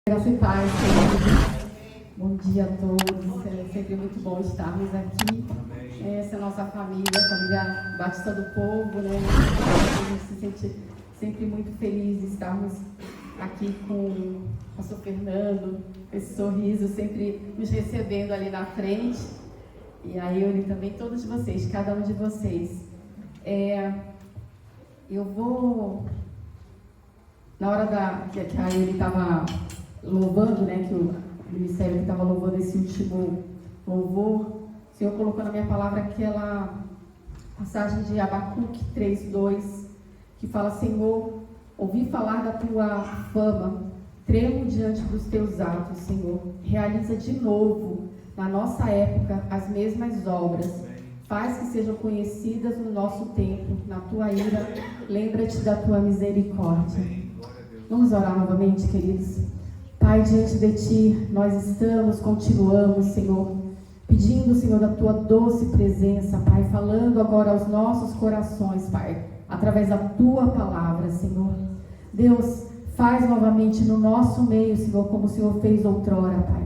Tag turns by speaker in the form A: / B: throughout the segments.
A: Graça e paz, queridos. Bom dia a todos. É sempre muito bom estarmos aqui. Essa é a nossa família, a família Batista do Povo, né? A gente se sente sempre muito feliz de estarmos aqui com o pastor Fernando, esse sorriso sempre nos recebendo ali na frente. E a Euri também, todos vocês, cada um de vocês. Eu vou, na hora que a Euri estava louvando, né, que o ministério estava louvando esse último louvor, o Senhor colocou na minha palavra aquela passagem de Abacuque 3:2, que fala: Senhor, ouvi falar da tua fama, tremo diante dos teus atos, Senhor. Realiza de novo, na nossa época, as mesmas obras. Faz que sejam conhecidas no nosso tempo, na tua ira, lembra-te da tua misericórdia. Vamos orar novamente, queridos. Pai, diante de Ti, nós continuamos, Senhor, pedindo, Senhor, da Tua doce presença, Pai, falando agora aos nossos corações, Pai, através da Tua palavra, Senhor. Deus, faz novamente no nosso meio, Senhor, como o Senhor fez outrora, Pai.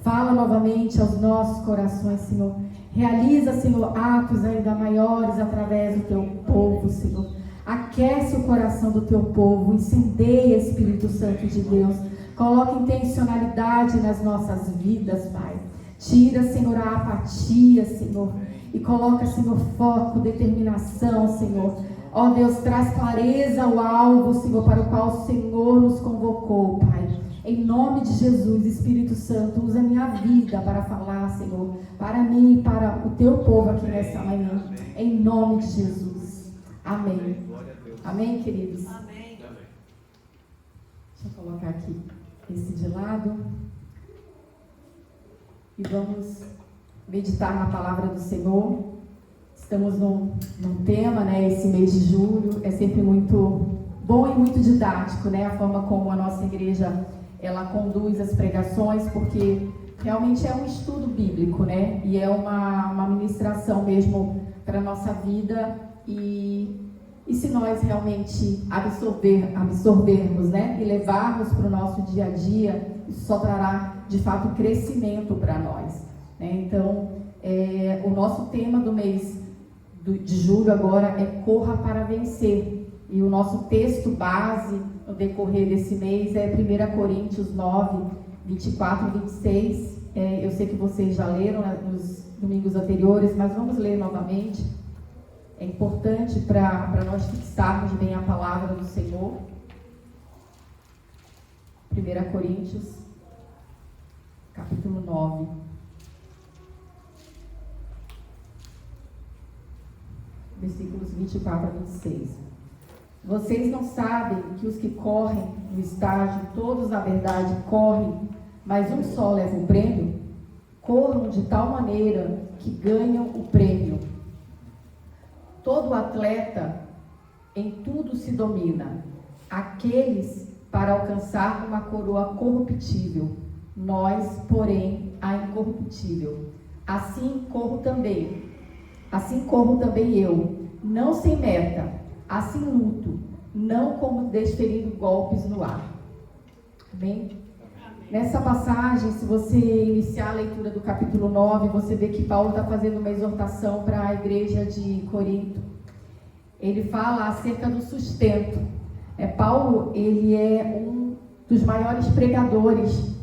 A: Fala novamente aos nossos corações, Senhor. Realiza, Senhor, atos ainda maiores através do Teu povo, Senhor. Aquece o coração do Teu povo, incendeia, Espírito Santo de Deus. Coloca intencionalidade nas nossas vidas, Pai. Tira, Senhor, a apatia, Senhor. E coloca, Senhor, foco, determinação, Senhor. Ó Deus, traz clareza ao alvo, Senhor, para o qual o Senhor nos convocou, Pai. Em nome de Jesus, Espírito Santo, usa a minha vida para falar, Senhor, para mim e para o Teu povo aqui nessa manhã. Em nome de Jesus. Amém. Amém, queridos?
B: Amém.
A: Deixa eu colocar aqui esse de lado. E vamos meditar na palavra do Senhor. Estamos num tema, né? Esse mês de julho é sempre muito bom e muito didático, né? A forma como a nossa igreja ela conduz as pregações, porque realmente é um estudo bíblico, né? E é uma ministração mesmo para a nossa vida. E se nós realmente absorvermos, né, e levarmos para o nosso dia a dia, isso só trará, de fato, crescimento para nós, né? Então, o nosso tema do mês de julho agora é Corra para Vencer. E o nosso texto base no decorrer desse mês é 1 Coríntios 9, 24 e 26. Eu sei que vocês já leram, né, nos domingos anteriores, mas vamos ler novamente. É importante para nós fixarmos bem a palavra do Senhor. 1 Coríntios, capítulo 9. Versículos 24 a 26. Vocês não sabem que os que correm no estágio, todos na verdade correm, mas um só leva o prêmio? Corram de tal maneira que ganham o prêmio. Todo atleta em tudo se domina. Aqueles para alcançar uma coroa corruptível, nós, porém, a incorruptível. Assim corro também eu, não sem meta, assim luto, não como desferindo golpes no ar. Amém? Nessa passagem, se você iniciar a leitura do capítulo 9, você vê que Paulo está fazendo uma exortação para a igreja de Corinto. Ele fala acerca do sustento. Paulo, ele é um dos maiores pregadores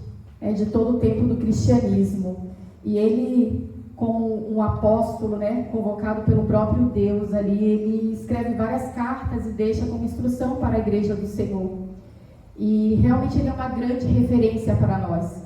A: de todo o tempo do cristianismo. E ele, como um apóstolo, né, convocado pelo próprio Deus ali, ele escreve várias cartas e deixa como instrução para a igreja do Senhor. E realmente ele é uma grande referência para nós.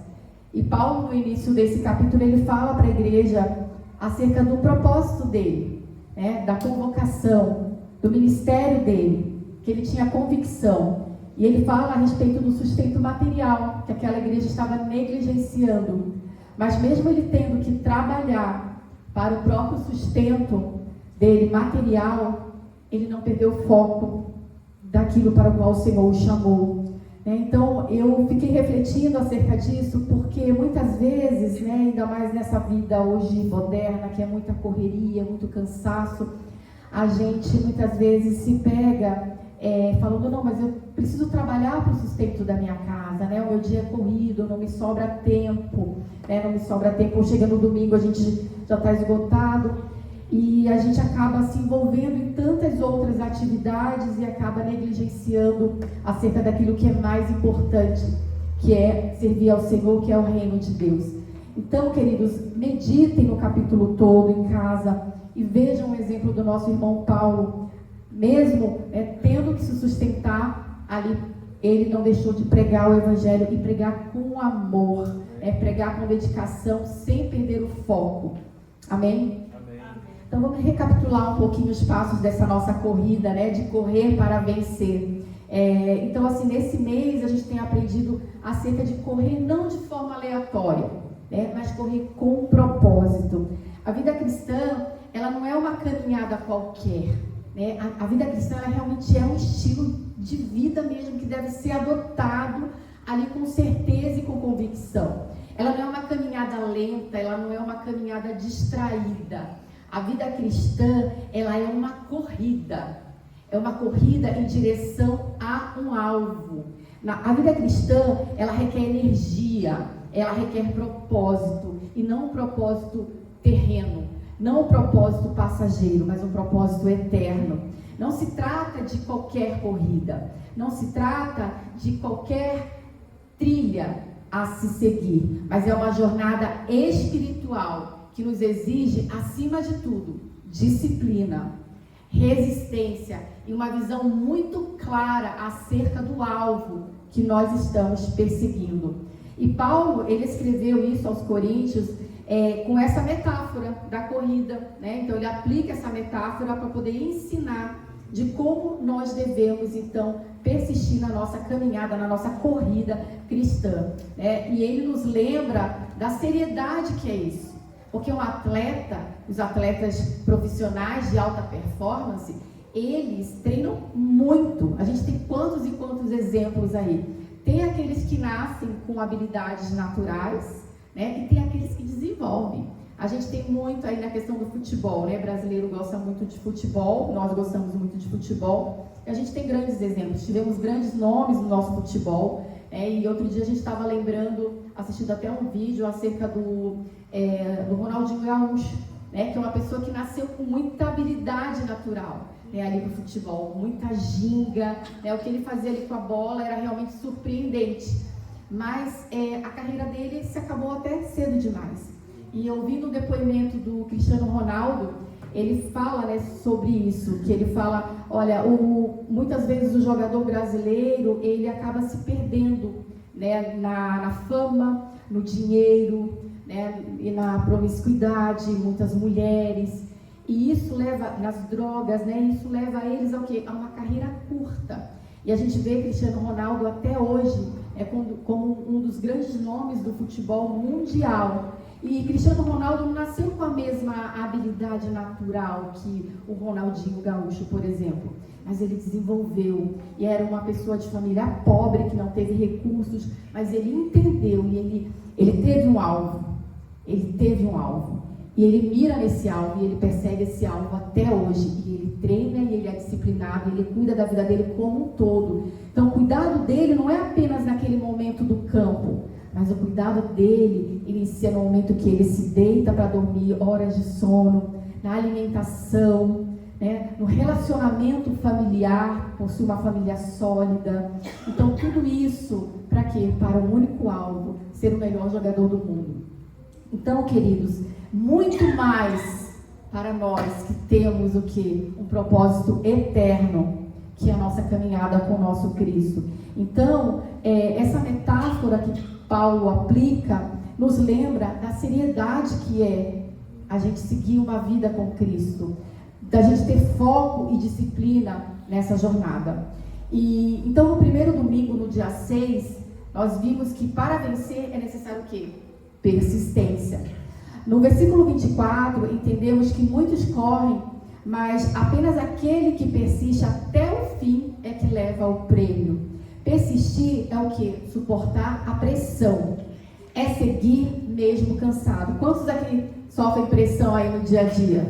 A: E Paulo, no início desse capítulo, ele fala para a igreja acerca do propósito dele, né, da convocação, do ministério dele, que ele tinha convicção. E ele fala a respeito do sustento material, que aquela igreja estava negligenciando. Mas mesmo ele tendo que trabalhar para o próprio sustento dele material, ele não perdeu o foco daquilo para o qual o Senhor o chamou. Então, eu fiquei refletindo acerca disso, porque muitas vezes, né, ainda mais nessa vida hoje moderna, que é muita correria, muito cansaço, a gente muitas vezes se pega falando, não, mas eu preciso trabalhar para o sustento da minha casa, né? O meu dia é corrido, não me sobra tempo, né? Não me sobra tempo, chega no domingo, a gente já está esgotado, e a gente acaba se envolvendo em tantas outras atividades e acaba negligenciando acerca daquilo que é mais importante, que é servir ao Senhor, que é o reino de Deus. Então, queridos, meditem no capítulo todo em casa e vejam o exemplo do nosso irmão Paulo. Mesmo tendo que se sustentar ali, ele não deixou de pregar o Evangelho e pregar com amor, pregar com dedicação, sem perder o foco. Amém? Amém. Então vamos recapitular um pouquinho os passos dessa nossa corrida, né, de correr para vencer. Então, assim, nesse mês a gente tem aprendido acerca de correr não de forma aleatória, mas correr com propósito. A vida cristã, ela não é uma caminhada qualquer. A vida cristã, ela realmente é um estilo de vida mesmo que deve ser adotado ali com certeza e com convicção. Ela não é uma caminhada lenta, ela não é uma caminhada distraída. A vida cristã, ela é uma corrida. É uma corrida em direção a um alvo. A vida cristã, ela requer energia, ela requer propósito, e não um propósito terreno. Não um propósito passageiro, mas um propósito eterno. Não se trata de qualquer corrida, não se trata de qualquer trilha a se seguir, mas é uma jornada espiritual que nos exige, acima de tudo, disciplina, resistência e uma visão muito clara acerca do alvo que nós estamos perseguindo. E Paulo, ele escreveu isso aos Coríntios com essa metáfora da corrida, né? Então ele aplica essa metáfora para poder ensinar de como nós devemos então persistir na nossa caminhada, na nossa corrida cristã, né? E ele nos lembra da seriedade que é isso, porque um atleta, os atletas profissionais de alta performance, eles treinam muito. A gente tem quantos e quantos exemplos aí. Tem aqueles que nascem com habilidades naturais, né? E tem aqueles que desenvolvem. A gente tem muito aí na questão do futebol, né? O brasileiro gosta muito de futebol, nós gostamos muito de futebol. E a gente tem grandes exemplos, tivemos grandes nomes no nosso futebol. E outro dia a gente estava lembrando, assistindo até um vídeo acerca do Ronaldinho Gaúcho, né? Que é uma pessoa que nasceu com muita habilidade natural, né? Ali no futebol, muita ginga, né? O que ele fazia ali com a bola era realmente surpreendente. Mas a carreira dele se acabou até cedo demais. E ouvindo o depoimento do Cristiano Ronaldo, ele fala, né, sobre isso, que ele fala, olha, muitas vezes o jogador brasileiro, ele acaba se perdendo, né, na fama, no dinheiro, né, e na promiscuidade, muitas mulheres, e isso leva, nas drogas, né, isso leva a eles ao quê? A uma carreira curta. E a gente vê Cristiano Ronaldo até hoje como um dos grandes nomes do futebol mundial. E Cristiano Ronaldo não nasceu com a mesma habilidade natural que o Ronaldinho Gaúcho, por exemplo. Mas ele desenvolveu, e era uma pessoa de família pobre, que não teve recursos, mas ele entendeu, e ele teve um alvo. Ele teve um alvo. E ele mira nesse alvo, e ele persegue esse alvo até hoje. E ele treina, e ele é disciplinado, e ele cuida da vida dele como um todo. Então, o cuidado dele não é apenas naquele momento do campo, mas o cuidado dele inicia no momento que ele se deita para dormir, horas de sono, na alimentação, né? No relacionamento familiar, possui uma família sólida. Então, tudo isso para quê? Para um único alvo, ser o melhor jogador do mundo. Então, queridos, muito mais para nós que temos o quê? Um propósito eterno, que é a nossa caminhada com o nosso Cristo. Então, essa metáfora que Paulo aplica, nos lembra da seriedade que é a gente seguir uma vida com Cristo, da gente ter foco e disciplina nessa jornada. E então, no primeiro domingo, no dia 6, nós vimos que para vencer é necessário o quê? Persistência. No versículo 24, entendemos que muitos correm, mas apenas aquele que persiste até o fim é que leva o prêmio. Persistir é o quê? Suportar a pressão. É seguir mesmo cansado. Quantos aqui sofrem pressão aí no dia a dia?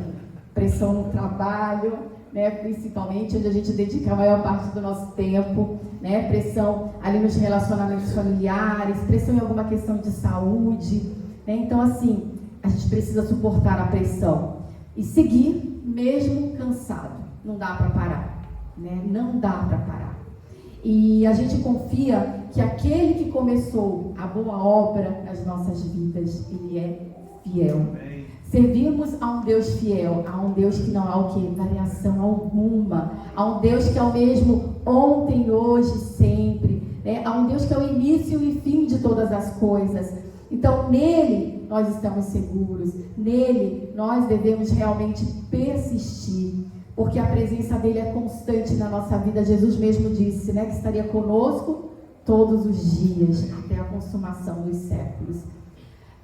A: Pressão no trabalho, né, principalmente, onde a gente dedica a maior parte do nosso tempo, né, pressão ali nos relacionamentos familiares, pressão em alguma questão de saúde, né, então assim, a gente precisa suportar a pressão e seguir mesmo cansado, não dá para parar, né, não dá para parar. E a gente confia que aquele que começou a boa obra nas nossas vidas, ele é fiel. Amém. Servimos a um Deus fiel, a um Deus que não há o que? Variação alguma, a um Deus que é o mesmo ontem, hoje, sempre, né? A um Deus que é o início e fim de todas as coisas. Então, nele nós estamos seguros, nele nós devemos realmente persistir, porque a presença dele é constante na nossa vida. Jesus mesmo disse, né, que estaria conosco todos os dias, até a consumação dos séculos.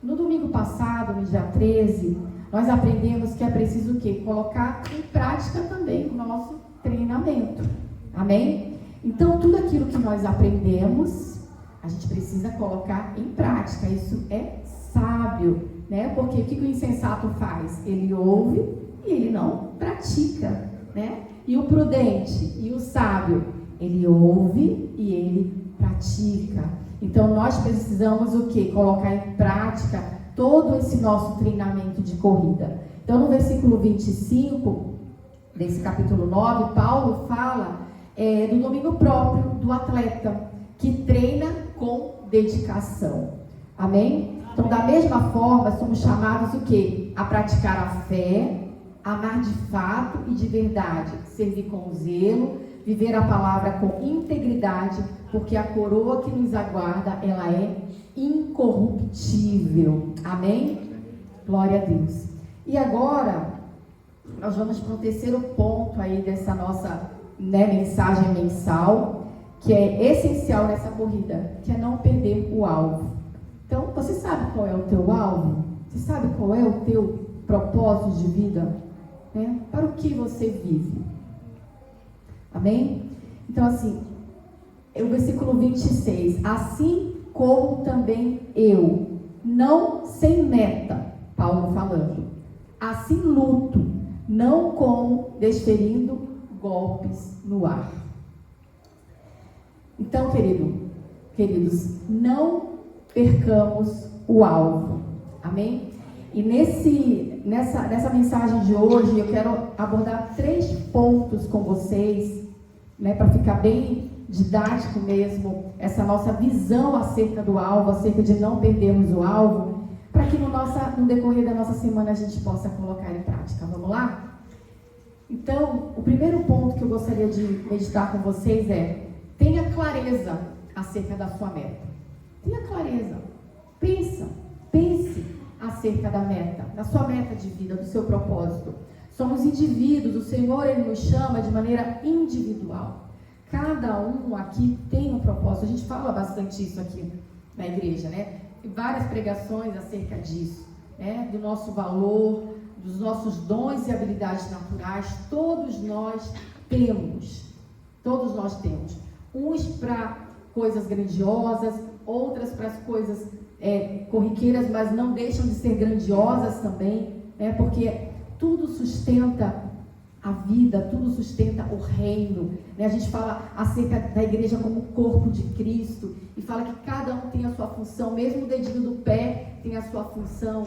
A: No domingo passado, no dia 13, nós aprendemos que é preciso o quê? Colocar em prática também o nosso treinamento. Amém? Então, tudo aquilo que nós aprendemos, a gente precisa colocar em prática. Isso é sábio, né? Porque o que o insensato faz? Ele ouve e ele não pratica, né? E o prudente e o sábio, ele ouve e ele pratica. Então nós precisamos o quê? Colocar em prática todo esse nosso treinamento de corrida. Então no versículo 25 desse capítulo 9, Paulo fala do domínio próprio do atleta que treina com dedicação. Amém? Então da mesma forma somos chamados o quê? A praticar a fé, amar de fato e de verdade, servir com zelo, viver a palavra com integridade, porque a coroa que nos aguarda, ela é incorruptível. Amém? Glória a Deus. E agora, nós vamos para o terceiro ponto aí dessa nossa, né, mensagem mensal, que é essencial nessa corrida, que é não perder o alvo. Então, você sabe qual é o teu alvo? Você sabe qual é o teu propósito de vida? Né? Para o que você vive? Amém? Então assim, o versículo 26, assim como também eu, não sem meta, Paulo falando, assim luto, não como desferindo golpes no ar. Então, queridos, não percamos o alvo. Amém? E nessa mensagem de hoje, eu quero abordar 3 pontos com vocês, né, para ficar bem didático mesmo, essa nossa visão acerca do alvo, acerca de não perdermos o alvo, para que no decorrer da nossa semana a gente possa colocar em prática. Vamos lá? Então, o primeiro ponto que eu gostaria de meditar com vocês é: tenha clareza acerca da sua meta. Tenha clareza. Pense acerca da meta, da sua meta de vida, do seu propósito. Somos indivíduos, o Senhor, Ele nos chama de maneira individual. Cada um aqui tem um propósito. A gente fala bastante isso aqui na igreja, né? Tem várias pregações acerca disso, né? Do nosso valor, dos nossos dons e habilidades naturais. Todos nós temos. Uns para coisas grandiosas, outras para as coisas corriqueiras, mas não deixam de ser grandiosas também, né? Porque tudo sustenta a vida, tudo sustenta o reino, né? A gente fala acerca da igreja como corpo de Cristo e fala que cada um tem a sua função, mesmo o dedinho do pé tem a sua função,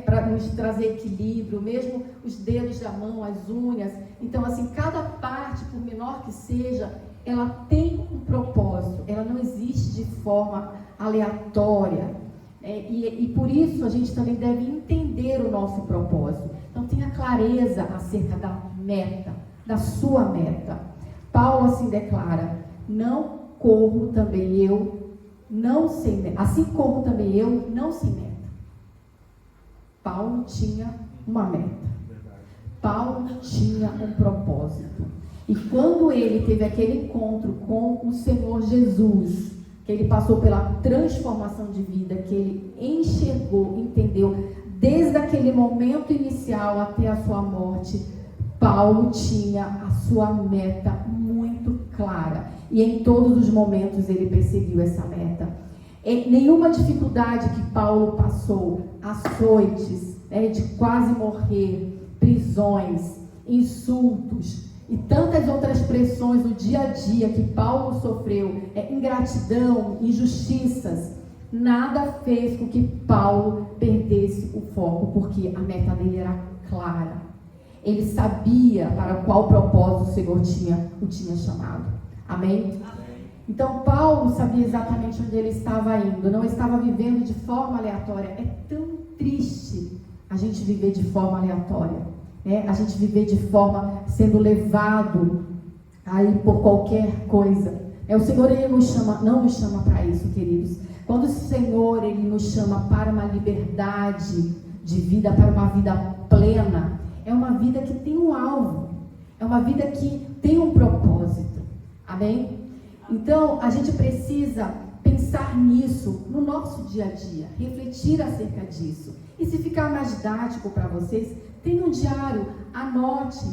A: para nos trazer equilíbrio, mesmo os dedos da mão, as unhas. Então, assim, cada parte, por menor que seja, ela tem um propósito, ela não existe de forma aleatória. E por isso a gente também deve entender o nosso propósito. Então tenha clareza acerca da meta, da sua meta. Paulo assim declara: não corro também eu, não sem meta. Assim corro também eu, não sem meta. Paulo tinha uma meta. Paulo tinha um propósito. E quando ele teve aquele encontro com o Senhor Jesus, que ele passou pela transformação de vida, que ele enxergou, entendeu, desde aquele momento inicial até a sua morte, Paulo tinha a sua meta muito clara. E em todos os momentos ele perseguiu essa meta. Em nenhuma dificuldade que Paulo passou, açoites, de quase morrer, prisões, insultos, e tantas outras pressões no dia a dia que Paulo sofreu, ingratidão, injustiças, nada fez com que Paulo perdesse o foco, porque a meta dele era clara. Ele sabia para qual propósito o Senhor o tinha chamado. Amém? Então Paulo sabia exatamente onde ele estava indo, não estava vivendo de forma aleatória. É tão triste a gente viver de forma aleatória. A gente viver de forma sendo levado aí por qualquer coisa. O Senhor, Ele não nos chama para isso, queridos. Quando o Senhor, Ele nos chama para uma liberdade de vida, para uma vida plena, é uma vida que tem um alvo, é uma vida que tem um propósito. Amém? Então, a gente precisa pensar nisso no nosso dia a dia, refletir acerca disso. E se ficar mais didático para vocês, tenha um diário, anote,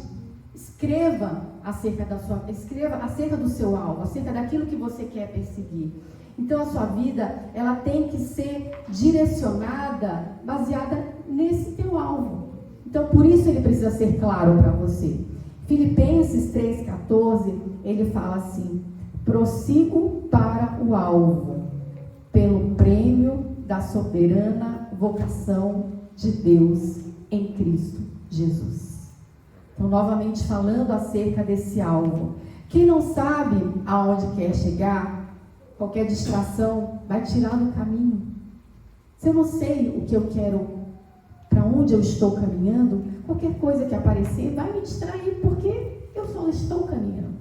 A: escreva acerca do seu alvo, acerca daquilo que você quer perseguir. Então a sua vida, ela tem que ser direcionada, baseada nesse teu alvo. Então por isso ele precisa ser claro para você. Filipenses 3,14, ele fala assim: prossigo para o alvo, pelo prêmio da soberana vocação de Deus em Cristo Jesus. Então, novamente falando acerca desse alvo. Quem não sabe aonde quer chegar, qualquer distração vai tirar do caminho. Se eu não sei o que eu quero, para onde eu estou caminhando, qualquer coisa que aparecer vai me distrair, porque eu só estou caminhando.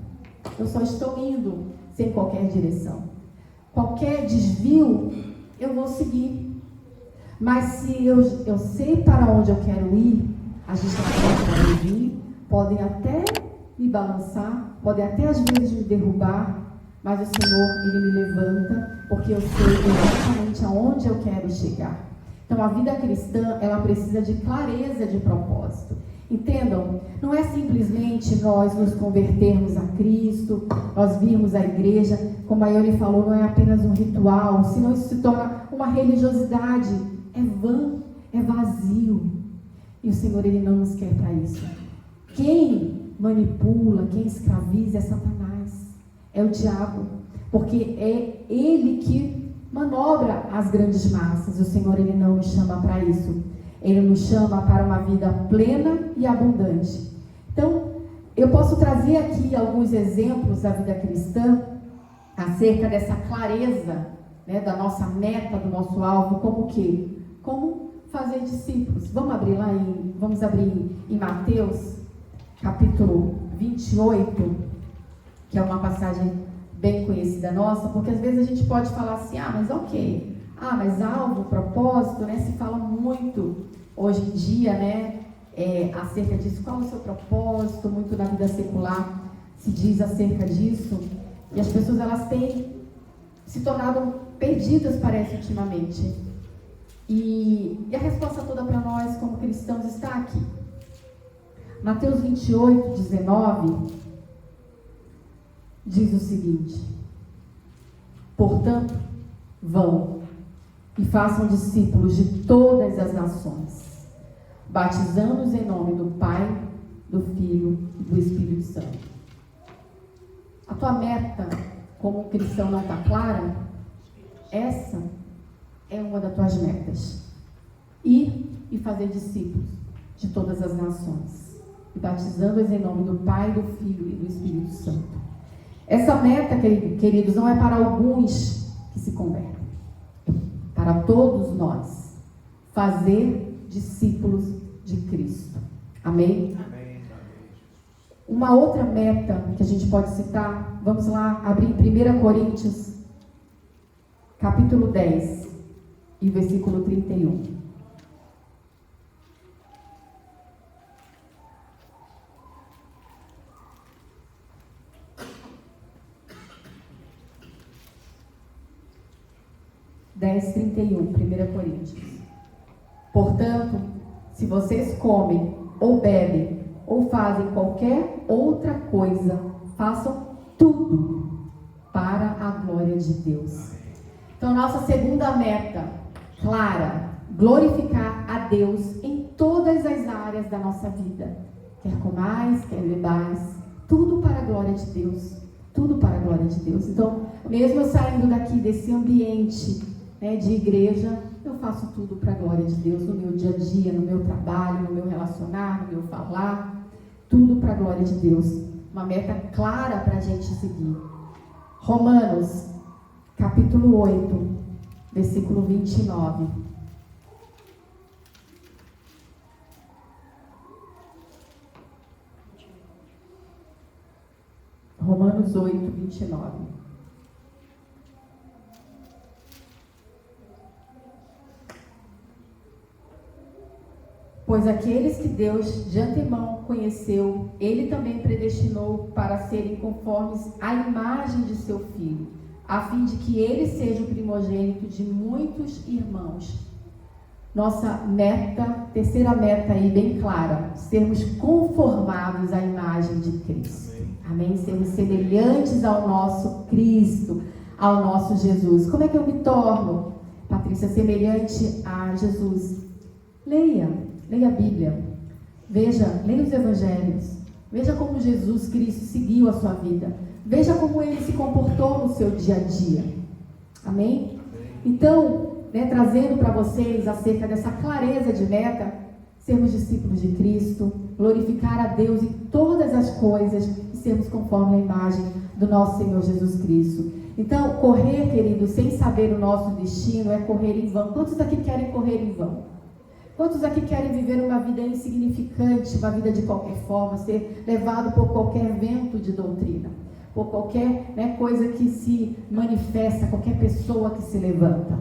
A: Eu só estou indo sem qualquer direção. Qualquer desvio, eu vou seguir. Mas se eu sei para onde eu quero ir, as distrações podem vir, podem até me balançar, podem até às vezes me derrubar, mas o Senhor, Ele me levanta, porque eu sei exatamente aonde eu quero chegar. Então a vida cristã, ela precisa de clareza de propósito. Entendam, não é simplesmente nós nos convertermos a Cristo, nós virmos à igreja, como a Ione falou, não é apenas um ritual, senão isso se torna uma religiosidade. É vã, é vazio. E o Senhor, Ele não nos quer para isso. Quem manipula, quem escraviza é Satanás, é o diabo, porque é ele que manobra as grandes massas. O Senhor, Ele não nos chama para isso. Ele nos chama para uma vida plena e abundante. Então, eu posso trazer aqui alguns exemplos da vida cristã acerca dessa clareza, da nossa meta, do nosso alvo, como o quê? Como fazer discípulos. Vamos abrir em Mateus, capítulo 28, que é uma passagem bem conhecida nossa, porque às vezes a gente pode falar assim, mas ok, mas alvo, propósito, se fala muito hoje em dia, acerca disso, qual é o seu propósito, muito na vida secular se diz acerca disso, e as pessoas, elas têm se tornado perdidas, parece, ultimamente. E a resposta toda para nós, como cristãos, está aqui. Mateus 28, 19, diz o seguinte: portanto, vão e façam discípulos de todas as nações, batizando-os em nome do Pai, do Filho e do Espírito Santo. A tua meta como cristão não está clara? Essa é uma das tuas metas. Ir e fazer discípulos de todas as nações, e batizando-os em nome do Pai, do Filho e do Espírito Santo. Essa meta, queridos, não é para alguns que se convertem, é para todos nós, fazer discípulos de Cristo. Amém?
B: Amém.
A: Uma outra meta que a gente pode citar, vamos lá, abrir em 1 Coríntios, capítulo 10, e versículo 31. Dez, 31, 1 Coríntios. Portanto, se vocês comem, ou bebem, ou fazem qualquer outra coisa, façam tudo para a glória de Deus. Então, nossa segunda meta, clara, glorificar a Deus em todas as áreas da nossa vida. Quer comais, quer bebais, Tudo para a glória de Deus. Tudo para a glória de Deus. Então, mesmo eu saindo daqui desse ambiente, né, de igreja, eu faço tudo para a glória de Deus, no meu dia a dia, no meu trabalho, no meu relacionar, no meu falar. Tudo para a glória de Deus. Uma meta clara para a gente seguir. Romanos, capítulo 8, versículo 29. Romanos 8, 29. Pois aqueles que Deus de antemão conheceu, Ele também predestinou para serem conformes à imagem de seu Filho, a fim de que Ele seja o primogênito de muitos irmãos. Nossa meta, terceira meta aí bem clara, sermos conformados à imagem de Cristo. Amém? Sermos semelhantes ao nosso Cristo, ao nosso Jesus. Como é que eu me torno, Patrícia, semelhante a Jesus? Leia a Bíblia. Leia os Evangelhos. Veja como Jesus Cristo seguiu a sua vida. Veja como Ele se comportou no seu dia a dia. Amém? Então, trazendo para vocês acerca dessa clareza de meta, sermos discípulos de Cristo, glorificar a Deus em todas as coisas e sermos conforme a imagem do nosso Senhor Jesus Cristo. Então, correr, queridos, sem saber o nosso destino é correr em vão. Quantos aqui querem correr em vão? Quantos aqui querem viver uma vida insignificante, uma vida de qualquer forma, ser levado por qualquer vento de doutrina, por qualquer coisa que se manifesta, qualquer pessoa que se levanta?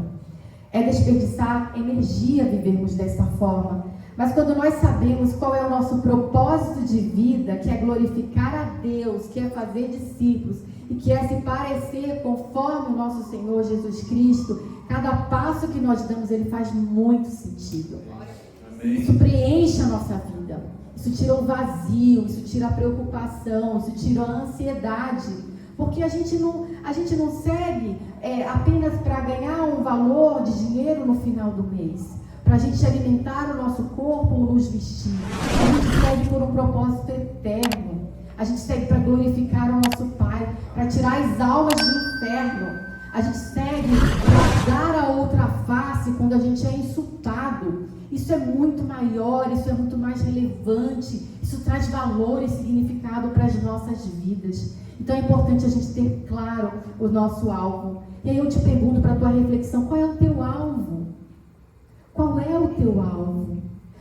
A: É desperdiçar energia vivermos dessa forma. Mas quando nós sabemos qual é o nosso propósito de vida, que é glorificar a Deus, que é fazer discípulos e que é se parecer conforme o nosso Senhor Jesus Cristo, cada passo que nós damos, ele faz muito sentido. Isso preenche a nossa vida. Isso tira o vazio, isso tira a preocupação, isso tira a ansiedade. Porque a gente não segue apenas para ganhar um valor de dinheiro no final do mês, para a gente alimentar o nosso corpo ou nos vestir. A gente segue por um propósito eterno. A gente segue para glorificar o nosso Pai, para tirar as almas do inferno. A gente segue para dar a outra face quando a gente é insultado. Isso é muito maior, isso é muito mais relevante. Isso traz valor e significado para as nossas vidas. Então é importante a gente ter claro o nosso alvo. E aí eu te pergunto para a tua reflexão, qual é o teu alvo? Qual é o teu alvo?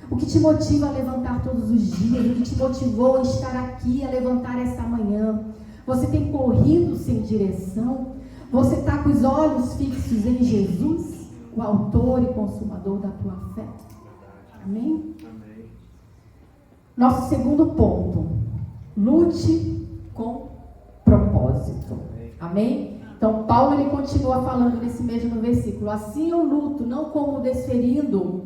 A: O que te motiva a levantar todos os dias? O que te motivou a estar aqui, a levantar essa manhã? Você tem corrido sem direção? Você está com os olhos fixos em Jesus, o autor e consumador da tua fé? Amém? Amém. Nosso segundo ponto, lute com propósito. Amém? Então, Paulo ele continua falando nesse mesmo versículo. Assim eu luto, não como desferindo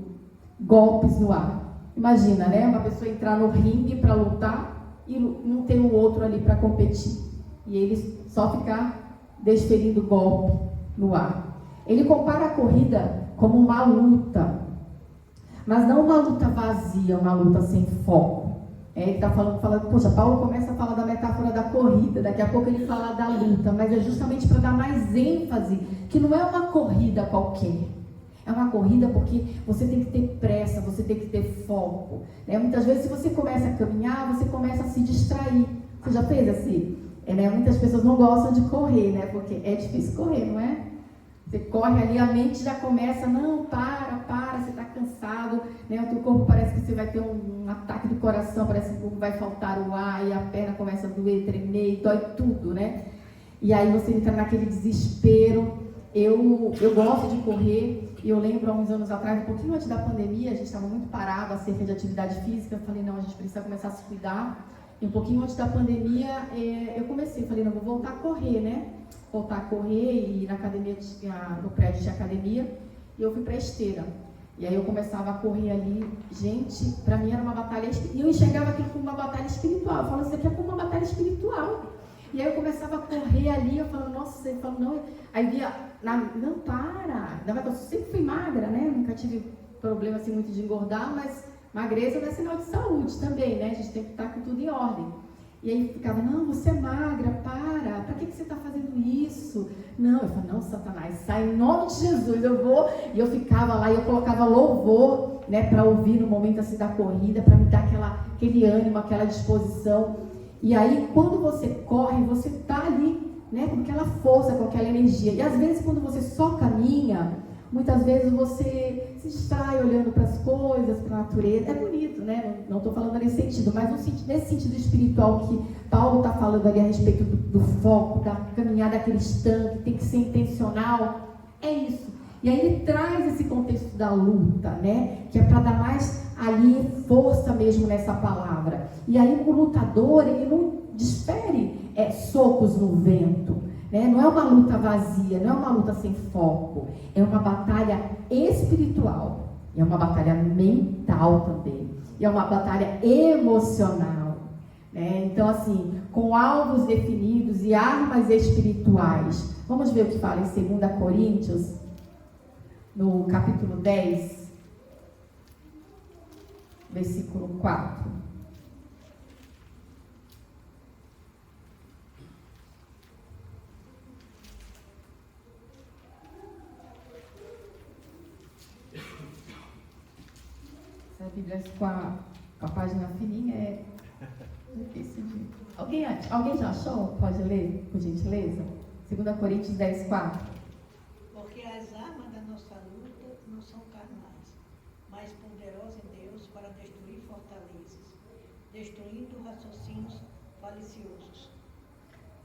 A: golpes no ar. Imagina, uma pessoa entrar no ringue para lutar e não ter o outro ali para competir. E ele só ficar desferindo golpe no ar. Ele compara a corrida como uma luta, mas não uma luta vazia, uma luta sem foco. Ele está falando, poxa, Paulo começa a falar da metáfora da corrida, daqui a pouco ele fala da luta, mas é justamente para dar mais ênfase, que não é uma corrida qualquer. É uma corrida porque você tem que ter pressa, você tem que ter foco. Muitas vezes, se você começa a caminhar, você começa a se distrair. Você já fez assim? Muitas pessoas não gostam de correr, porque é difícil correr, não é? Você corre ali, a mente já começa, não, para, você está cansado, o teu corpo parece que você vai ter um ataque do coração, parece que vai faltar o ar, e a perna começa a doer, tremer, dói tudo, E aí você entra naquele desespero. Eu gosto de correr, e eu lembro há uns anos atrás, um pouquinho antes da pandemia, a gente estava muito parado acerca de atividade física, eu falei, não, a gente precisa começar a se cuidar. E um pouquinho antes da pandemia, eu comecei, falei, não, vou voltar a correr, Voltar a correr, e na academia, no prédio de academia, e eu fui para a esteira. E aí eu começava a correr ali, gente, para mim era uma batalha, e eu enxergava aquilo como uma batalha espiritual. Eu falava, isso aqui é como uma batalha espiritual. E aí eu começava a correr ali, eu falava, nossa, ele falou, não, aí via, não, para, eu sempre fui magra, nunca tive problema assim muito de engordar, mas magreza não é sinal de saúde também, a gente tem que estar com tudo em ordem. E aí ficava, não, você é magra, para que você está fazendo isso? Não, eu falava, não, Satanás, sai em nome de Jesus, eu vou. E eu ficava lá e eu colocava louvor, né, para ouvir no momento assim da corrida, para me dar aquele ânimo, aquela disposição. E aí, quando você corre, você está ali, né, com aquela força, com aquela energia. E às vezes, quando você só caminha, muitas vezes você se distrai olhando para as coisas, para a natureza. É bonito, né? Não estou falando nesse sentido, mas nesse sentido espiritual que Paulo está falando ali a respeito do foco, da caminhada cristã, que tem que ser intencional. É isso. E aí ele traz esse contexto da luta, né? Que é para dar mais ali força mesmo nessa palavra. E aí o lutador, ele não desfere socos no vento. Não é uma luta vazia, não é uma luta sem foco, é uma batalha espiritual, é uma batalha mental também, e é uma batalha emocional, né? Então assim, com alvos definidos e armas espirituais. Vamos ver o que fala em 2 Coríntios, no capítulo 10, versículo 4. A Bíblia com a página fininha é difícil de... Alguém já achou? Pode ler, por gentileza? 2 Coríntios 10, 4.
B: Porque as armas da nossa luta não são carnais, mas poderosas em Deus para destruir fortalezas, destruindo raciocínios faliciosos.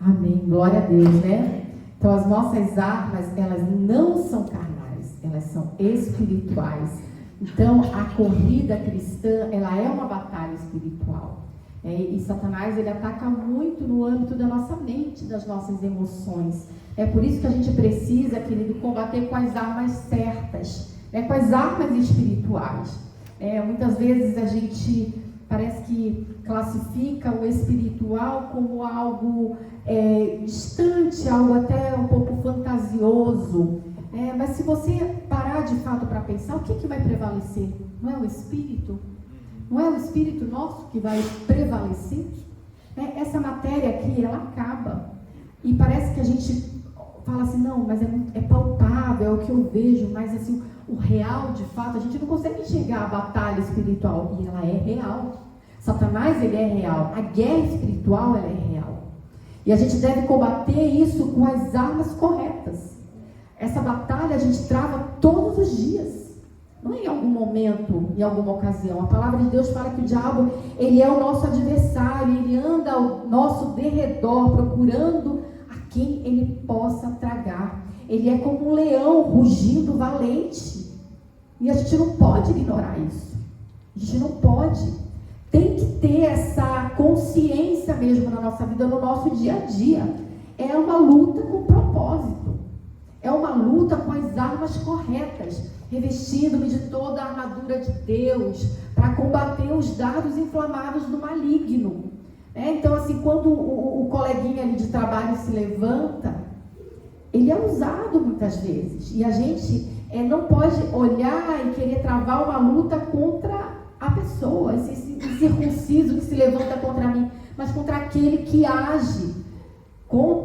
A: Amém, glória a Deus, né? Então as nossas armas, elas não são carnais, elas são espirituais. Então, a corrida cristã, ela é uma batalha espiritual. E Satanás, ele ataca muito no âmbito da nossa mente, das nossas emoções. É por isso que a gente precisa, querido, combater com as armas certas, com as armas espirituais. Muitas vezes a gente parece que classifica o espiritual como algo distante, algo até um pouco fantasioso. Mas se você parar de fato para pensar, o que vai prevalecer? Não é o Espírito? Não é o Espírito nosso que vai prevalecer? Essa matéria aqui, ela acaba. E parece que a gente fala assim, não, mas é palpável, é o que eu vejo, mas assim, o real, de fato, a gente não consegue enxergar a batalha espiritual. E ela é real. Satanás, ele é real. A guerra espiritual, ela é real. E a gente deve combater isso com as armas corretas. Essa batalha a gente trava todos os dias, não é em algum momento, em alguma ocasião. A palavra de Deus fala que o diabo, ele é o nosso adversário, ele anda ao nosso derredor, procurando a quem ele possa tragar. Ele é como um leão rugindo valente, e a gente não pode ignorar isso, a gente não pode. Tem que ter essa consciência mesmo na nossa vida, no nosso dia a dia. É uma luta com propósito. É uma luta com as armas corretas, revestindo-me de toda a armadura de Deus, para combater os dardos inflamados do maligno. Então, assim, quando o coleguinha ali de trabalho se levanta, ele é usado muitas vezes. E a gente não pode olhar e querer travar uma luta contra a pessoa, esse circunciso que se levanta contra mim, mas contra aquele que age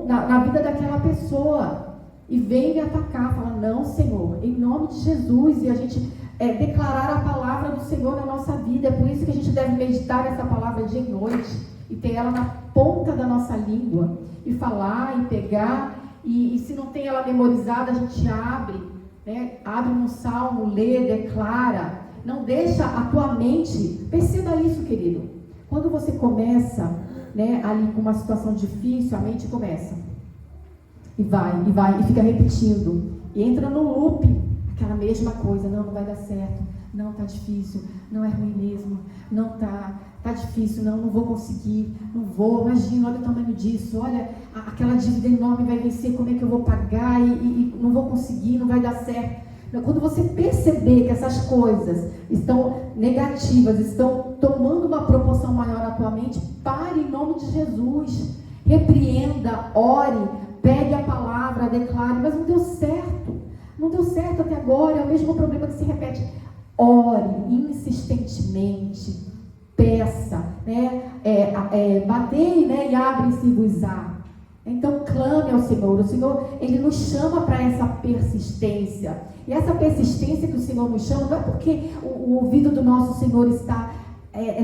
A: na vida daquela pessoa. E vem me atacar, fala, não, Senhor, em nome de Jesus, e a gente declarar a palavra do Senhor na nossa vida. É por isso que a gente deve meditar essa palavra dia e noite, e ter ela na ponta da nossa língua, e falar, e pegar, e se não tem ela memorizada, a gente abre um salmo, lê, declara. Não deixa a tua mente, perceba isso, querido, quando você começa, ali com uma situação difícil, a mente começa. E vai, e fica repetindo. E entra no loop, aquela mesma coisa. Não vai dar certo. Não, tá difícil. Não, é ruim mesmo. Não, tá difícil. Não vou conseguir. Não vou. Imagina, olha o tamanho disso. Olha, aquela dívida enorme vai vencer. Como é que eu vou pagar? E não vou conseguir, não vai dar certo. Quando você perceber que essas coisas estão negativas, estão tomando uma proporção maior na tua mente, pare em nome de Jesus. Repreenda, ore. Pegue a palavra, declare, mas não deu certo. Não deu certo até agora, é o mesmo problema que se repete. Ore insistentemente. peça, né? Batei, né? E abre-se-vos-á. Então clame ao Senhor. O Senhor, Ele nos chama para essa persistência. E essa persistência que o Senhor nos chama, não é porque o ouvido do nosso Senhor está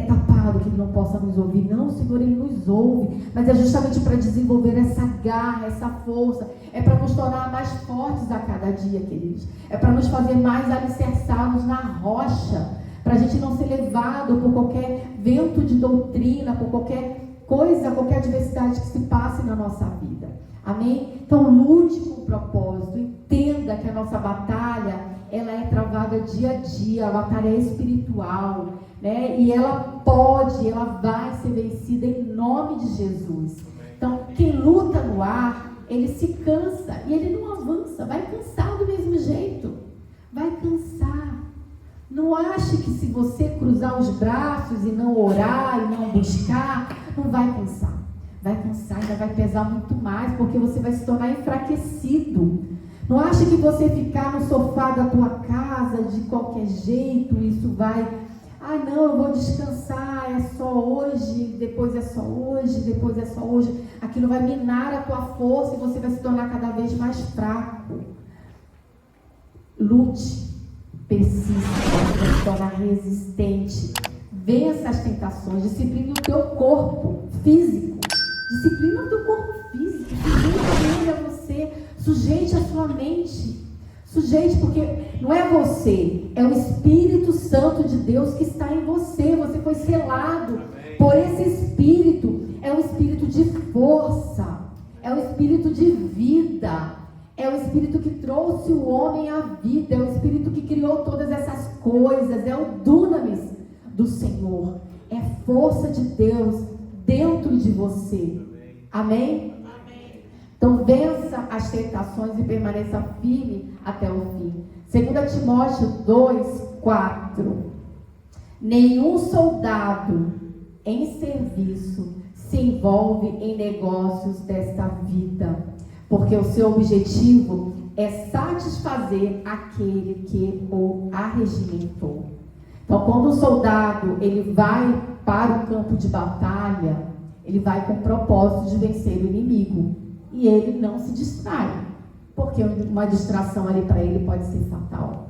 A: tapado, que Ele não possa nos ouvir. Não, o Senhor, Ele nos ouve. Mas é justamente para desenvolver essa garra, essa força. É para nos tornar mais fortes a cada dia, queridos. É para nos fazer mais alicerçados na rocha. Para a gente não ser levado por qualquer vento de doutrina, por qualquer coisa, qualquer adversidade que se passe na nossa vida. Amém? Então lute com propósito. Entenda que a nossa batalha, ela é travada dia a dia. A batalha é espiritual, né? E ela vai ser vencida em nome de Jesus. Então quem luta no ar, ele se cansa e ele não avança. Vai cansar do mesmo jeito. Vai cansar. Não ache que se você cruzar os braços e não orar e não buscar, não vai cansar. Vai cansar, ainda vai pesar muito mais, porque você vai se tornar enfraquecido. Não ache que você ficar no sofá da tua casa de qualquer jeito, isso vai... não, eu vou descansar, é só hoje, depois é só hoje, depois é só hoje. Aquilo vai minar a tua força e você vai se tornar cada vez mais fraco. Lute. Persista, para se tornar resistente. Vença as tentações. Disciplina o teu corpo físico. Disciplina o teu corpo físico. Sujeite ele a você. Sujeite a sua mente. Sujeite, porque não é você, é o Espírito Santo de Deus que está em você. Você foi selado por esse Espírito. É um Espírito de força. É um Espírito de vida. É o Espírito que trouxe o homem à vida. É o Espírito que criou todas essas coisas. É o dunamis do Senhor. É força de Deus dentro de você. Amém? Amém. Então vença as tentações e permaneça firme até o fim. 2 Timóteo 2:4. Nenhum soldado em serviço se envolve em negócios desta vida, porque o seu objetivo é satisfazer aquele que o arregimentou. Então, quando o soldado ele vai para o campo de batalha, ele vai com o propósito de vencer o inimigo. E ele não se distrai, porque uma distração ali para ele pode ser fatal.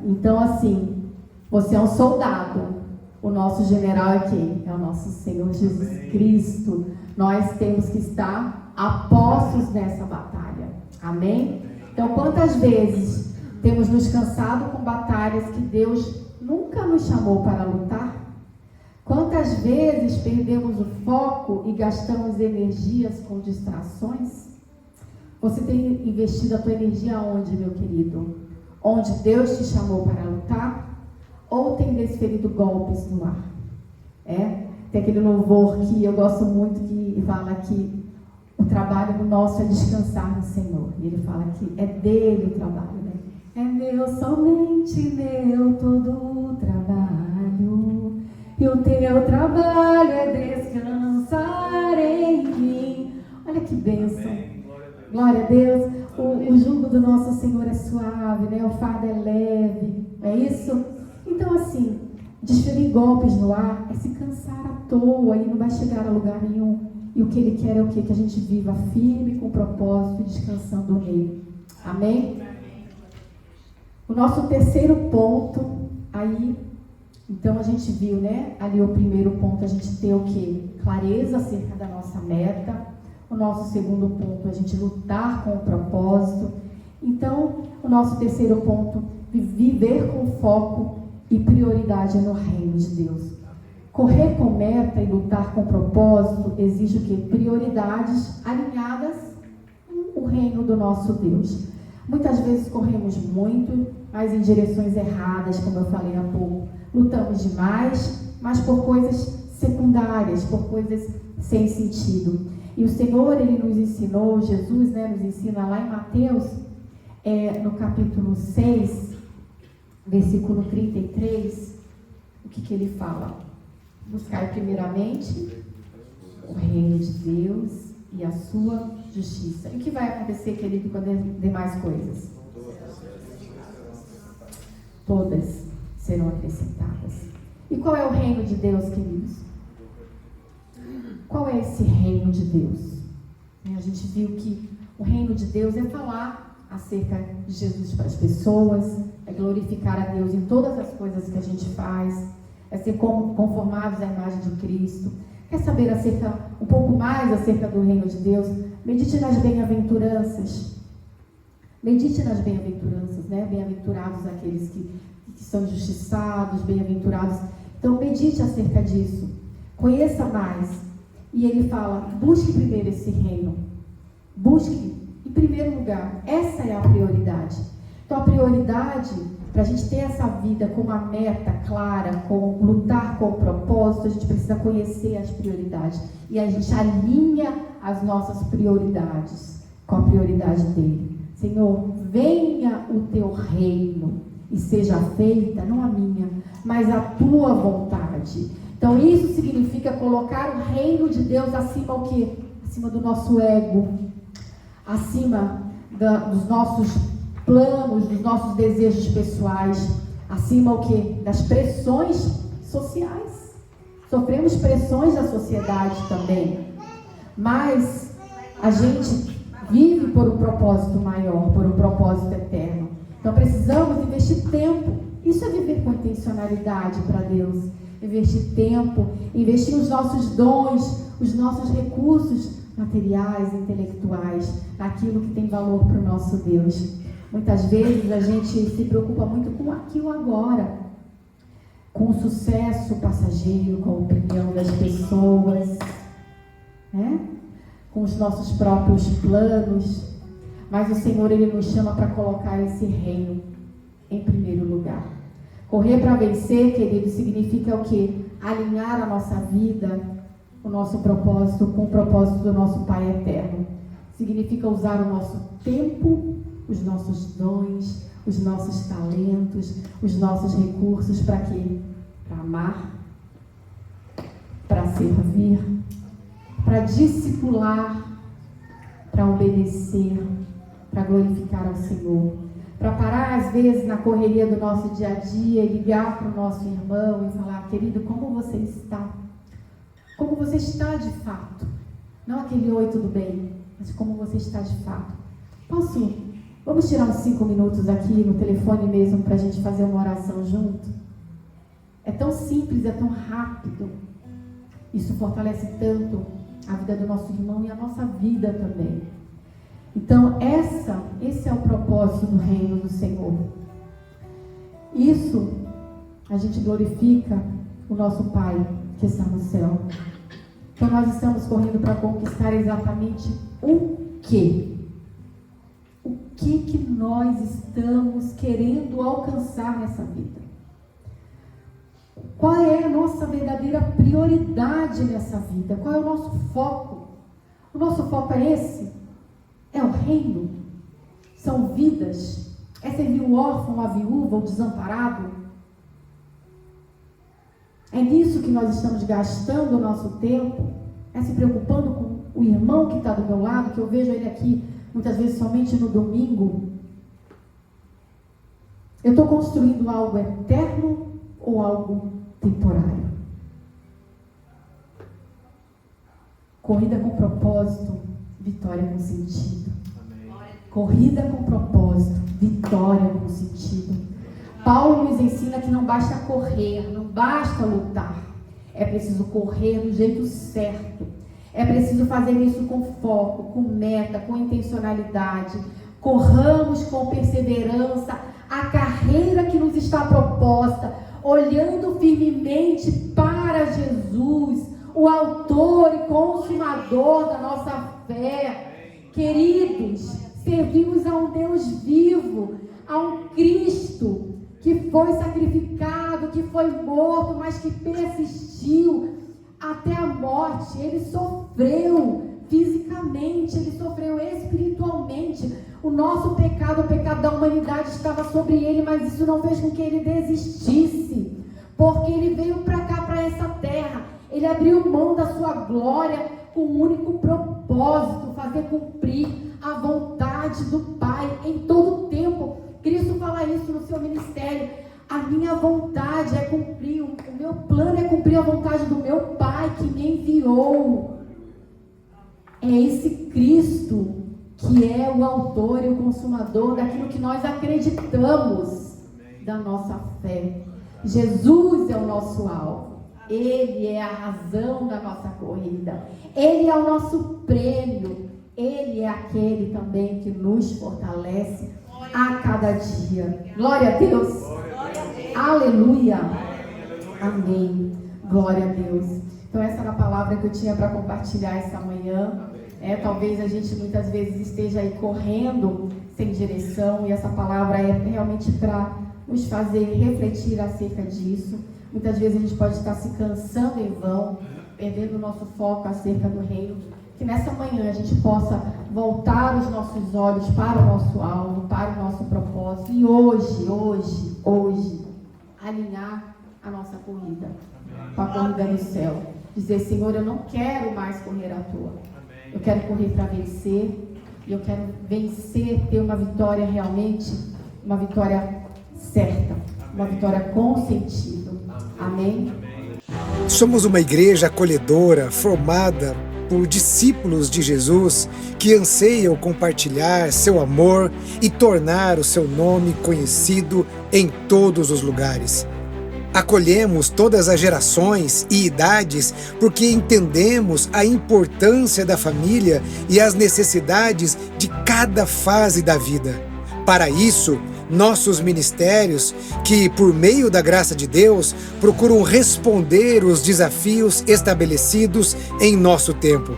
A: Então, assim, você é um soldado. O nosso general é quem? É o nosso Senhor Jesus Cristo. Nós temos que estar apostos nessa batalha. Amém? Então, quantas vezes temos nos cansado com batalhas que Deus nunca nos chamou para lutar? Quantas vezes perdemos o foco e gastamos energias com distrações? Você tem investido a tua energia onde, meu querido? Onde Deus te chamou para lutar? Ou tem desferido golpes no ar? Tem aquele louvor que eu gosto muito, que fala que o trabalho nosso é descansar no Senhor. E ele fala que é dele o trabalho, né? É meu, somente meu, todo o trabalho. E o teu trabalho é descansar em mim. Olha que bênção. Glória a Deus. O jugo do nosso Senhor é suave, né? O fardo é leve. É isso? Então, assim, desferir golpes no ar é se cansar à toa e não vai chegar a lugar nenhum. E o que Ele quer é o quê? Que a gente viva firme, com propósito e descansando nele. Amém? O nosso terceiro ponto, aí, então a gente viu, né? Ali o primeiro ponto, a gente tem o quê? Clareza acerca da nossa meta. O nosso segundo ponto, a gente lutar com o propósito. Então, o nosso terceiro ponto, viver com foco e prioridade no reino de Deus. Correr com meta e lutar com propósito exige o quê? Prioridades alinhadas com o reino do nosso Deus. Muitas vezes corremos muito, mas em direções erradas, como eu falei há pouco. Lutamos demais, mas por coisas secundárias, por coisas sem sentido. E o Senhor, Ele nos ensinou, Jesus, né, nos ensina lá em Mateus, no capítulo 6, versículo 33, o que Ele fala? Buscar primeiramente o reino de Deus e a sua justiça. E o que vai acontecer, querido, com as demais coisas? Todas serão acrescentadas. E qual é o reino de Deus, queridos? Qual é esse reino de Deus? A gente viu que o reino de Deus é falar acerca de Jesus para as pessoas, é glorificar a Deus em todas as coisas que a gente faz, é ser conformados à imagem de Cristo. Quer saber um pouco mais acerca do reino de Deus? Medite nas bem-aventuranças. Medite nas bem-aventuranças, né? Bem-aventurados aqueles que são injustiçados, bem-aventurados. Então, medite acerca disso. Conheça mais. E ele fala, busque primeiro esse reino. Busque em primeiro lugar. Essa é a prioridade. Então, a prioridade, para a gente ter essa vida com uma meta clara, lutar com o propósito, a gente precisa conhecer as prioridades. E a gente alinha as nossas prioridades com a prioridade dele. Senhor, venha o teu reino e seja feita, não a minha, mas a tua vontade. Então isso significa colocar o reino de Deus acima o quê? Acima do nosso ego, acima dos nossos planos, dos nossos desejos pessoais, acima o quê? Das pressões sociais. Sofremos pressões da sociedade também, mas a gente vive por um propósito maior, por um propósito eterno. Então precisamos investir tempo. Isso é viver com intencionalidade para Deus. Investir tempo, investir os nossos dons, os nossos recursos materiais, intelectuais, naquilo que tem valor para o nosso Deus. Muitas vezes a gente se preocupa muito com aquilo agora, com o sucesso passageiro, com a opinião das pessoas, né? Com os nossos próprios planos, mas o Senhor, Ele nos chama para colocar esse reino em primeiro lugar. Correr para vencer, querido, significa o quê? Alinhar a nossa vida, o nosso propósito com o propósito do nosso Pai eterno. Significa usar o nosso tempo, os nossos dons, os nossos talentos, os nossos recursos para quê? Para amar, para servir, para discipular, para obedecer, para glorificar ao Senhor, para parar às vezes na correria do nosso dia a dia e ligar para o nosso irmão e falar: querido, como você está? Como você está de fato? Não aquele oi, tudo bem, mas como você está de fato. Vamos tirar uns 5 minutos aqui no telefone mesmo para a gente fazer uma oração junto? É tão simples, é tão rápido. Isso fortalece tanto a vida do nosso irmão e a nossa vida também. Então, esse é o propósito do reino do Senhor. Isso, a gente glorifica o nosso Pai que está no céu. Então, nós estamos correndo para conquistar exatamente o quê? O que nós estamos querendo alcançar nessa vida? Qual é a nossa verdadeira prioridade nessa vida? Qual é o nosso foco? O nosso foco é esse? É o reino? São vidas? É servir o órfão, a viúva, o desamparado? É nisso que nós estamos gastando o nosso tempo? É se preocupando com o irmão que está do meu lado, que eu vejo ele aqui muitas vezes somente no domingo? Eu estou construindo algo eterno ou algo temporário? Corrida com propósito, vitória com sentido. Amém. Corrida com propósito, vitória com sentido. Paulo nos ensina que não basta correr, não basta lutar. É preciso correr do jeito certo. É preciso fazer isso com foco, com meta, com intencionalidade. Corramos com perseverança a carreira que nos está proposta, olhando firmemente para Jesus, o autor e consumador da nossa fé. Queridos, servimos a um Deus vivo, a um Cristo que foi sacrificado, que foi morto, mas que persistiu até a morte. Ele sofreu fisicamente, ele sofreu espiritualmente. O nosso pecado, o pecado da humanidade estava sobre ele, mas isso não fez com que ele desistisse, porque ele veio para cá, para essa terra. Ele abriu mão da sua glória com um único propósito: fazer cumprir a vontade do Pai em todo o tempo. Cristo fala isso no seu ministério: a minha vontade é cumprir o meu É esse Cristo que é o autor e o consumador daquilo que nós acreditamos, da nossa fé. Jesus é o nosso alvo. Ele é a razão da nossa corrida. Ele é o nosso prêmio. Ele é aquele também que nos fortalece a cada dia. Glória a Deus. Aleluia. Amém. Glória a Deus. Então essa era a palavra que eu tinha para compartilhar essa manhã. Talvez a gente muitas vezes esteja aí correndo sem direção, e essa palavra é realmente para nos fazer refletir acerca disso. Muitas vezes a gente pode estar se cansando em vão, perdendo o nosso foco acerca do reino. Que nessa manhã a gente possa voltar os nossos olhos para o nosso alvo, para o nosso propósito, e hoje, alinhar a nossa corrida com a corrida do céu. Dizer: Senhor, eu não quero mais correr à toa. Eu quero correr para vencer. E eu quero vencer, ter uma vitória realmente, uma vitória certa, uma vitória com sentido. Amém?
C: Somos uma igreja acolhedora, formada por discípulos de Jesus que anseiam compartilhar seu amor e tornar o seu nome conhecido em todos os lugares. Acolhemos todas as gerações e idades porque entendemos a importância da família e as necessidades de cada fase da vida. Para isso, nossos ministérios, que por meio da graça de Deus, procuram responder os desafios estabelecidos em nosso tempo.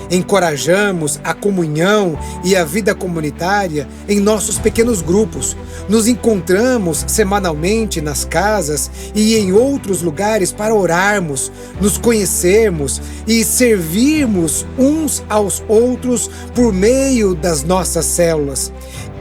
C: Encorajamos a comunhão e a vida comunitária em nossos pequenos grupos. Nos encontramos semanalmente nas casas e em outros lugares para orarmos, nos conhecermos e servirmos uns aos outros por meio das nossas células.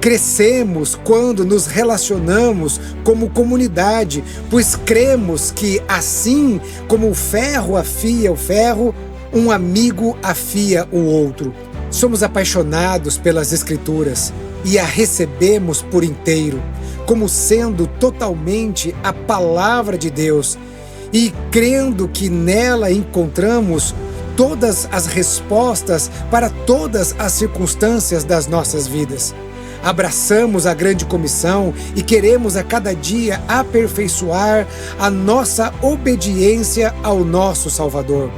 C: Crescemos quando nos relacionamos como comunidade, pois cremos que, assim como o ferro afia o ferro, um amigo afia o outro. Somos apaixonados pelas Escrituras e a recebemos por inteiro, como sendo totalmente a palavra de Deus, e crendo que nela encontramos todas as respostas para todas as circunstâncias das nossas vidas. Abraçamos a grande comissão e queremos a cada dia aperfeiçoar a nossa obediência ao nosso Salvador.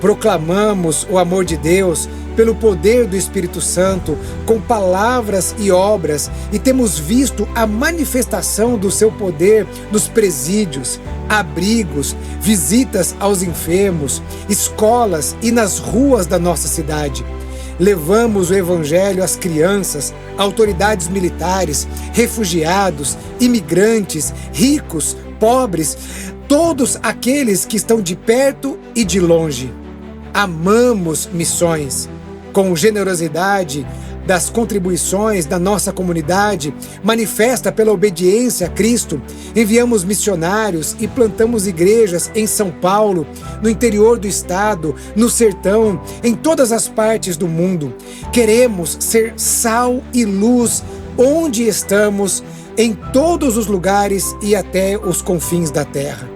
C: Proclamamos o amor de Deus pelo poder do Espírito Santo, com palavras e obras, e temos visto a manifestação do seu poder nos presídios, abrigos, visitas aos enfermos, escolas e nas ruas da nossa cidade. Levamos o Evangelho às crianças, autoridades militares, refugiados, imigrantes, ricos, pobres, todos aqueles que estão de perto e de longe. Amamos missões. Com generosidade das contribuições da nossa comunidade, manifesta pela obediência a Cristo, enviamos missionários e plantamos igrejas em São Paulo, no interior do estado, no sertão, em todas as partes do mundo. Queremos ser sal e luz onde estamos, em todos os lugares e até os confins da terra.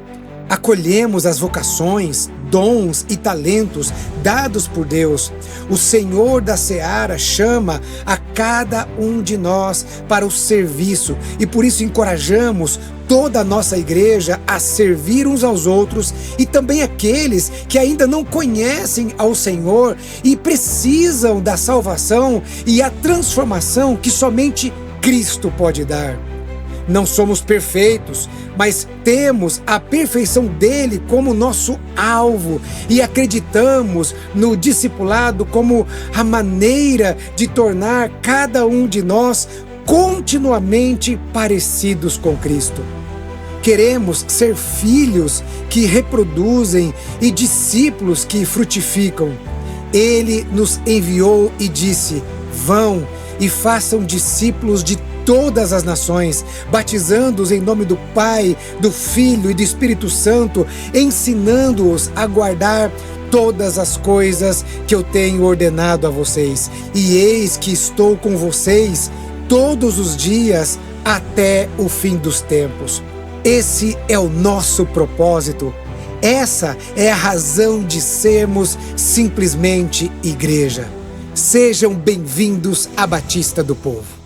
C: Acolhemos as vocações, dons e talentos dados por Deus. O Senhor da Seara chama a cada um de nós para o serviço, e por isso encorajamos toda a nossa igreja a servir uns aos outros, e também aqueles que ainda não conhecem ao Senhor e precisam da salvação e a transformação que somente Cristo pode dar. Não somos perfeitos, mas temos a perfeição dele como nosso alvo e acreditamos no discipulado como a maneira de tornar cada um de nós continuamente parecidos com Cristo. Queremos ser filhos que reproduzem e discípulos que frutificam. Ele nos enviou e disse: vão e façam discípulos de todas as nações, batizando-os em nome do Pai, do Filho e do Espírito Santo, ensinando-os a guardar todas as coisas que eu tenho ordenado a vocês. E eis que estou com vocês todos os dias até o fim dos tempos. Esse é o nosso propósito. Essa é a razão de sermos simplesmente igreja. Sejam bem-vindos à Batista do Povo.